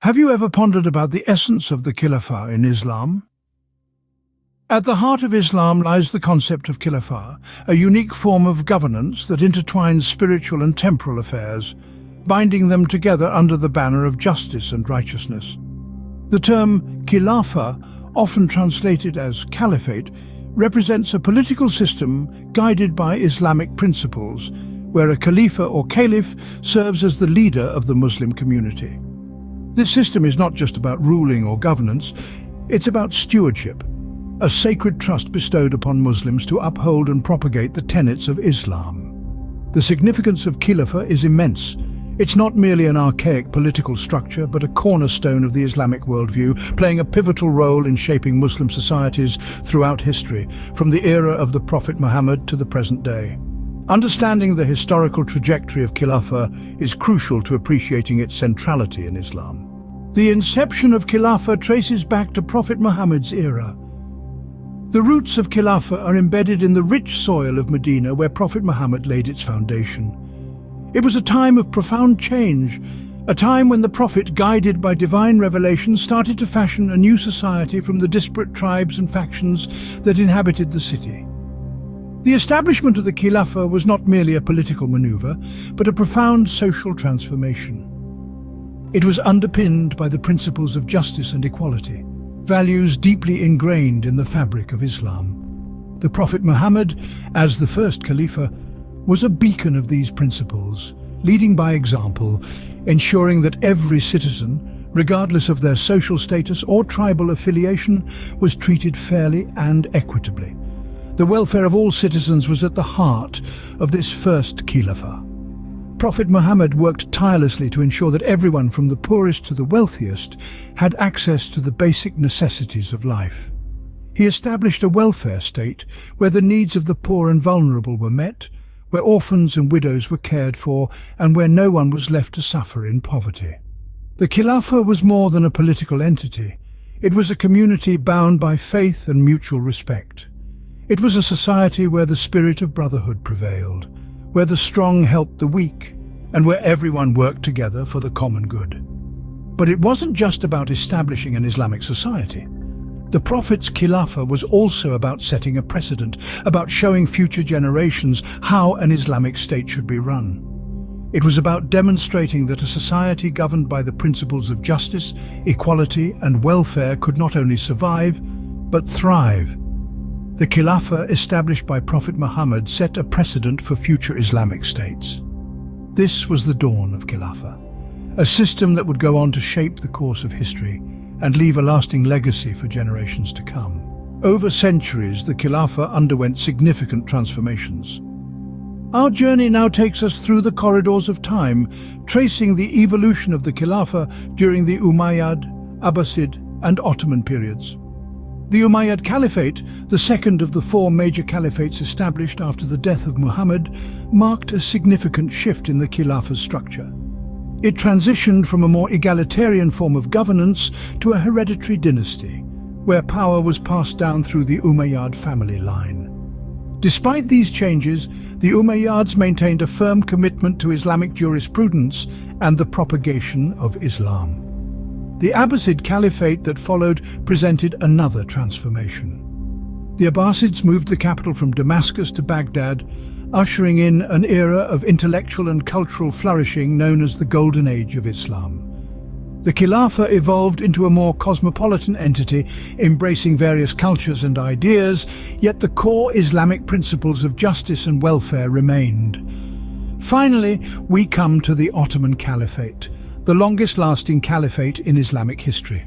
Have you ever pondered about the essence of the Khilafah in Islam? At the heart of Islam lies the concept of Khilafah, a unique form of governance that intertwines spiritual and temporal affairs, binding them together under the banner of justice and righteousness. The term Khilafah, often translated as caliphate, represents a political system guided by Islamic principles, where a Khalifa or Caliph serves as the leader of the Muslim community. This system is not just about ruling or governance, it's about stewardship, a sacred trust bestowed upon Muslims to uphold and propagate the tenets of Islam. The significance of Khilafah is immense. It's not merely an archaic political structure, but a cornerstone of the Islamic worldview, playing a pivotal role in shaping Muslim societies throughout history, from the era of the Prophet Muhammad to the present day. Understanding the historical trajectory of Khilafah is crucial to appreciating its centrality in Islam. The inception of Khilafah traces back to Prophet Muhammad's era. The roots of Khilafah are embedded in the rich soil of Medina, where Prophet Muhammad laid its foundation. It was a time of profound change, a time when the Prophet, guided by divine revelation, started to fashion a new society from the disparate tribes and factions that inhabited the city. The establishment of the Khilafah was not merely a political maneuver, but a profound social transformation. It was underpinned by the principles of justice and equality, values deeply ingrained in the fabric of Islam. The Prophet Muhammad, as the first Khalifa, was a beacon of these principles, leading by example, ensuring that every citizen, regardless of their social status or tribal affiliation, was treated fairly and equitably. The welfare of all citizens was at the heart of this first Khilafah. Prophet Muhammad worked tirelessly to ensure that everyone from the poorest to the wealthiest had access to the basic necessities of life. He established a welfare state where the needs of the poor and vulnerable were met, where orphans and widows were cared for, and where no one was left to suffer in poverty. The Khilafah was more than a political entity. It was a community bound by faith and mutual respect. It was a society where the spirit of brotherhood prevailed, where the strong helped the weak, and where everyone worked together for the common good. But it wasn't just about establishing an Islamic society. The Prophet's Khilafah was also about setting a precedent, about showing future generations how an Islamic state should be run. It was about demonstrating that a society governed by the principles of justice, equality, and welfare could not only survive, but thrive. The Khilafah established by Prophet Muhammad set a precedent for future Islamic states. This was the dawn of Khilafah, a system that would go on to shape the course of history and leave a lasting legacy for generations to come. Over centuries, the Khilafah underwent significant transformations. Our journey now takes us through the corridors of time, tracing the evolution of the Khilafah during the Umayyad, Abbasid, and Ottoman periods. The Umayyad Caliphate, the second of the four major caliphates established after the death of Muhammad, marked a significant shift in the Khilafah's structure. It transitioned from a more egalitarian form of governance to a hereditary dynasty, where power was passed down through the Umayyad family line. Despite these changes, the Umayyads maintained a firm commitment to Islamic jurisprudence and the propagation of Islam. The Abbasid Caliphate that followed presented another transformation. The Abbasids moved the capital from Damascus to Baghdad, ushering in an era of intellectual and cultural flourishing known as the Golden Age of Islam. The Khilafah evolved into a more cosmopolitan entity, embracing various cultures and ideas, yet the core Islamic principles of justice and welfare remained. Finally, we come to the Ottoman Caliphate, the longest-lasting caliphate in Islamic history.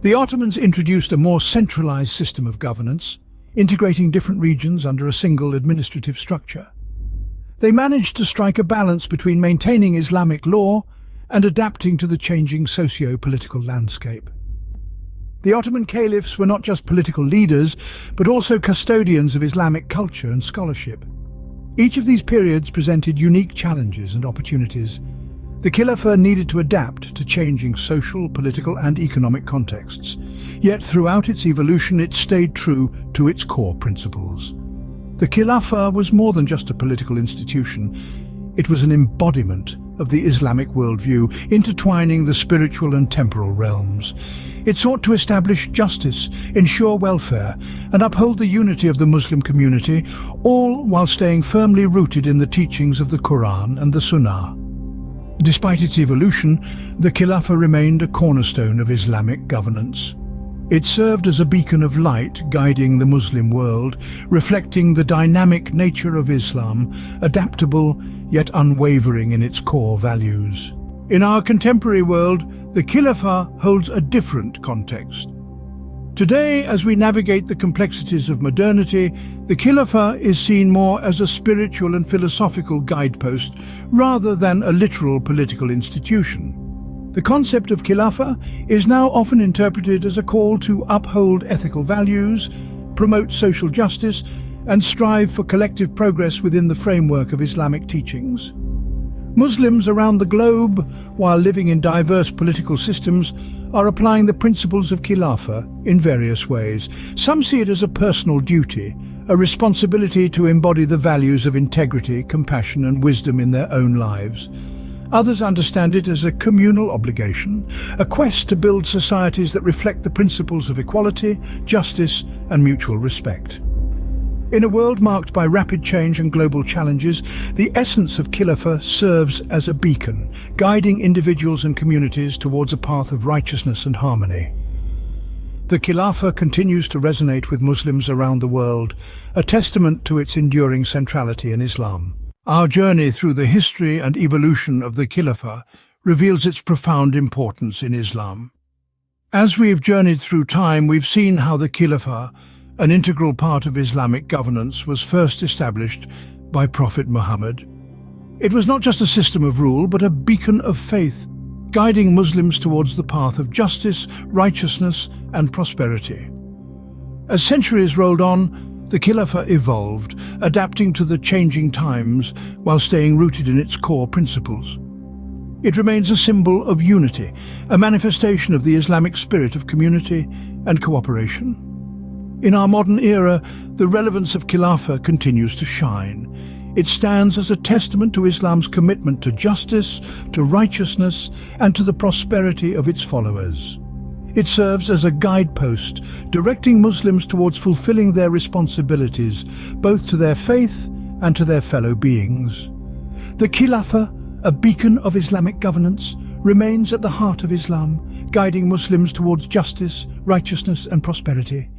The Ottomans introduced a more centralized system of governance, integrating different regions under a single administrative structure. They managed to strike a balance between maintaining Islamic law and adapting to the changing socio-political landscape. The Ottoman caliphs were not just political leaders, but also custodians of Islamic culture and scholarship. Each of these periods presented unique challenges and opportunities. The Khilafah needed to adapt to changing social, political, and economic contexts. Yet throughout its evolution, it stayed true to its core principles. The Khilafah was more than just a political institution. It was an embodiment of the Islamic worldview, intertwining the spiritual and temporal realms. It sought to establish justice, ensure welfare, and uphold the unity of the Muslim community, all while staying firmly rooted in the teachings of the Quran and the Sunnah. Despite its evolution, the Khilafah remained a cornerstone of Islamic governance. It served as a beacon of light guiding the Muslim world, reflecting the dynamic nature of Islam, adaptable yet unwavering in its core values. In our contemporary world, the Khilafah holds a different context. Today, as we navigate the complexities of modernity, the Khilafah is seen more as a spiritual and philosophical guidepost rather than a literal political institution. The concept of Khilafah is now often interpreted as a call to uphold ethical values, promote social justice, and strive for collective progress within the framework of Islamic teachings. Muslims around the globe, while living in diverse political systems, are applying the principles of Khilafah in various ways. Some see it as a personal duty, a responsibility to embody the values of integrity, compassion, and wisdom in their own lives. Others understand it as a communal obligation, a quest to build societies that reflect the principles of equality, justice, and mutual respect. In a world marked by rapid change and global challenges, the essence of Khilafah serves as a beacon, guiding individuals and communities towards a path of righteousness and harmony. The Khilafah continues to resonate with Muslims around the world, a testament to its enduring centrality in Islam. Our journey through the history and evolution of the Khilafah reveals its profound importance in Islam. As we've journeyed through time, we've seen how the Khilafah, an integral part of Islamic governance, was first established by Prophet Muhammad. It was not just a system of rule, but a beacon of faith, guiding Muslims towards the path of justice, righteousness, and prosperity. As centuries rolled on, the Khilafah evolved, adapting to the changing times while staying rooted in its core principles. It remains a symbol of unity, a manifestation of the Islamic spirit of community and cooperation. In our modern era, the relevance of Khilafah continues to shine. It stands as a testament to Islam's commitment to justice, to righteousness, and to the prosperity of its followers. It serves as a guidepost, directing Muslims towards fulfilling their responsibilities, both to their faith and to their fellow beings. The Khilafah, a beacon of Islamic governance, remains at the heart of Islam, guiding Muslims towards justice, righteousness, and prosperity.